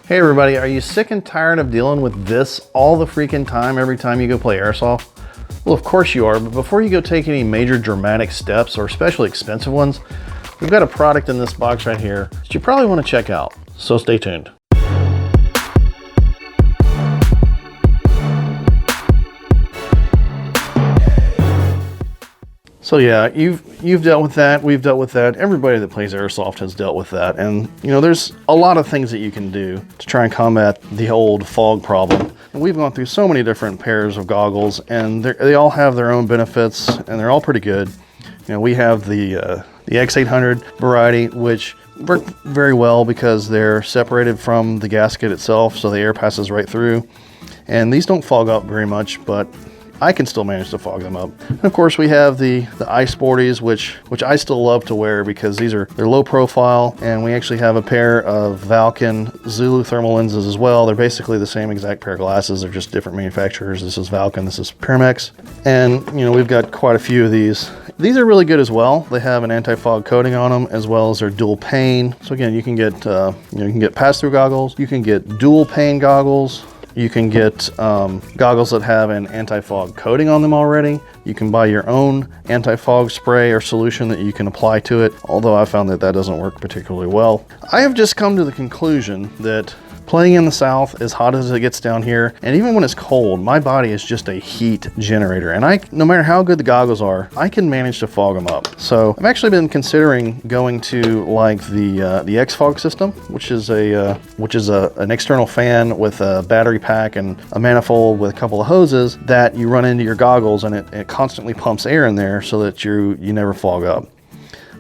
Hey everybody, are you sick and tired of dealing with this all the freaking time every time you go play airsoft? Well, of course you are, but before you go take any major dramatic steps or especially expensive ones, we've got a product in this box right here that you probably want to check out, so stay tuned. So yeah, you've dealt with that, we've dealt with that, everybody that plays airsoft has dealt with that, and you know, there's a lot of things that you can do to try and combat the old fog problem. And we've gone through so many different pairs of goggles, and they all have their own benefits, and they're all pretty good. You know, we have the X800 variety, which work very well because they're separated from the gasket itself, so the air passes right through. And these don't fog up very much, but I can still manage to fog them up. And of course, we have the Ice Sporties, which I still love to wear because they're low profile, and we actually have a pair of Valken Zulu thermal lenses as well. They're basically the same exact pair of glasses. They're just different manufacturers. This is Valken, this is Pyramex. And you know, we've got quite a few of these. These are really good as well. They have an anti-fog coating on them, as well as their dual pane. So again, you can get you can get pass-through goggles, you can get dual pane goggles. You can get goggles that have an anti-fog coating on them already. You can buy your own anti-fog spray or solution that you can apply to it, although I found that doesn't work particularly well. I have just come to the conclusion that playing in the South, as hot as it gets down here, and even when it's cold, my body is just a heat generator. And no matter how good the goggles are, I can manage to fog them up. So I've actually been considering going to like the X-Fog system, which is an external fan with a battery pack and a manifold with a couple of hoses that you run into your goggles, and it constantly pumps air in there so that you never fog up.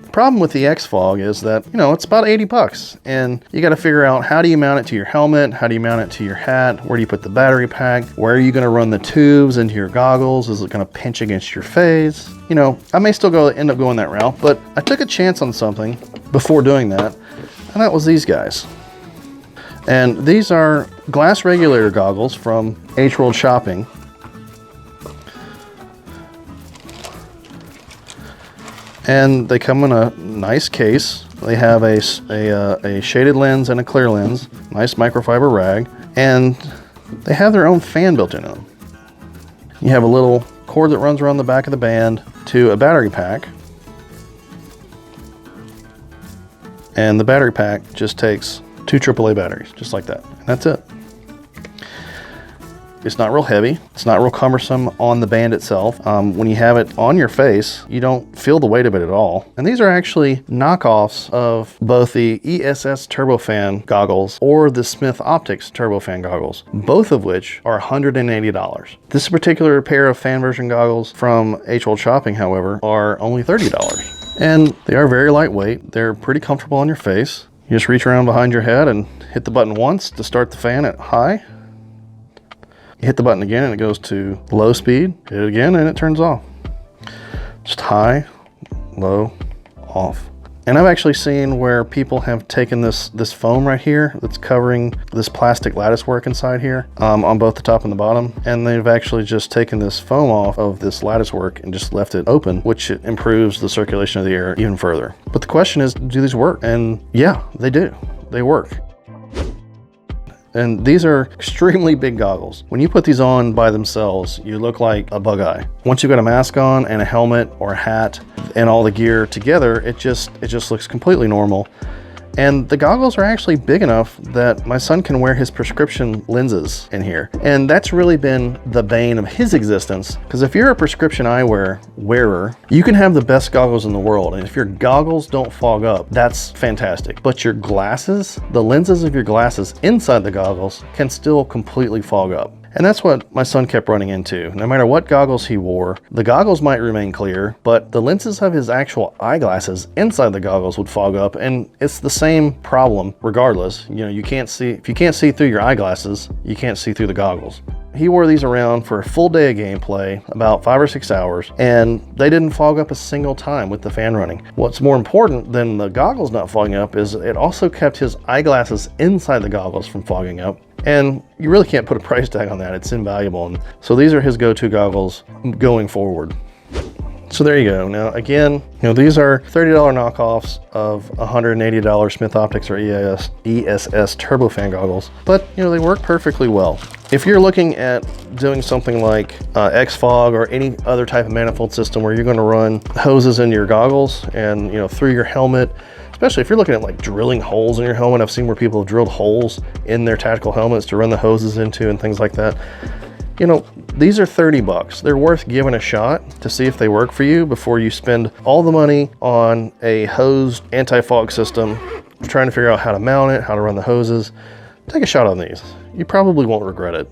The problem with the X-Fog is that, you know, it's about 80 bucks, and you got to figure out, how do you mount it to your helmet? How do you mount it to your hat? Where do you put the battery pack? Where are you going to run the tubes into your goggles? Is it going to pinch against your face? You know, I may still end up going that route, but I took a chance on something before doing that, and that was these guys. And these are glass regulator goggles from H-World Shopping. And they come in a nice case. They have a shaded lens and a clear lens, nice microfiber rag, and they have their own fan built into them. You have a little cord that runs around the back of the band to a battery pack. And the battery pack just takes 2 AAA batteries, just like that. And that's it. It's not real heavy. It's not real cumbersome on the band itself. When you have it on your face, you don't feel the weight of it at all. And these are actually knockoffs of both the ESS Turbofan goggles or the Smith Optics Turbofan goggles, both of which are $180. This particular pair of fan version goggles from H-World Shopping, however, are only $30. And they are very lightweight. They're pretty comfortable on your face. You just reach around behind your head and hit the button once to start the fan at high. You hit the button again and it goes to low speed. Hit it again and it turns off. Just high, low, off. And I've actually seen where people have taken this foam right here that's covering this plastic lattice work inside here on both the top and the bottom. And they've actually just taken this foam off of this lattice work and just left it open, which improves the circulation of the air even further. But the question is, do these work? And yeah, they do. They work. And these are extremely big goggles. When you put these on by themselves, you look like a bug eye. Once you've got a mask on and a helmet or a hat and all the gear together, it just looks completely normal. And the goggles are actually big enough that my son can wear his prescription lenses in here. And that's really been the bane of his existence. Because if you're a prescription eyewear wearer, you can have the best goggles in the world. And if your goggles don't fog up, that's fantastic. But your glasses, the lenses of your glasses inside the goggles can still completely fog up. And that's what my son kept running into. No matter what goggles he wore, the goggles might remain clear, but the lenses of his actual eyeglasses inside the goggles would fog up, and it's the same problem regardless. You know, you can't see, if you can't see through your eyeglasses, you can't see through the goggles. He wore these around for a full day of gameplay, about 5 or 6 hours, and they didn't fog up a single time with the fan running. What's more important than the goggles not fogging up is it also kept his eyeglasses inside the goggles from fogging up. And you really can't put a price tag on that. It's invaluable. And so these are his go-to goggles going forward. So there you go. Now again, these are $30 knockoffs of $180 Smith Optics or ESS turbofan goggles, but they work perfectly well. If you're looking at doing something like X-Fog or any other type of manifold system where you're going to run hoses into your goggles and through your helmet, especially if you're looking at like drilling holes in your helmet. I've seen where people have drilled holes in their tactical helmets to run the hoses into and things like that. These are $30. They're worth giving a shot to see if they work for you before you spend all the money on a hosed anti-fog system, trying to figure out how to mount it, how to run the hoses. Take a shot on these. You probably won't regret it.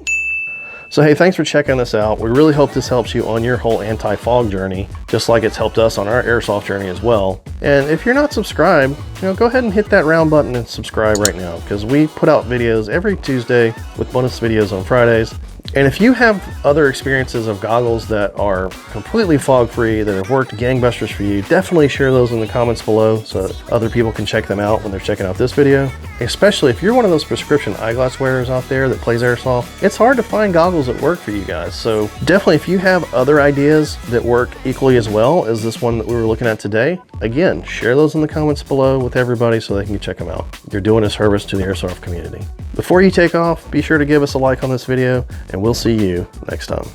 So hey, thanks for checking this out. We really hope this helps you on your whole anti-fog journey, just like it's helped us on our airsoft journey as well. And if you're not subscribed, go ahead and hit that round button and subscribe right now, because we put out videos every Tuesday with bonus videos on Fridays. And if you have other experiences of goggles that are completely fog-free, that have worked gangbusters for you, definitely share those in the comments below so that other people can check them out when they're checking out this video. Especially if you're one of those prescription eyeglass wearers out there that plays airsoft, it's hard to find goggles that work for you guys. So definitely, if you have other ideas that work equally as well as this one that we were looking at today, again, share those in the comments below with everybody so they can check them out. You're doing a service to the airsoft community. Before you take off, be sure to give us a like on this video, and we'll see you next time.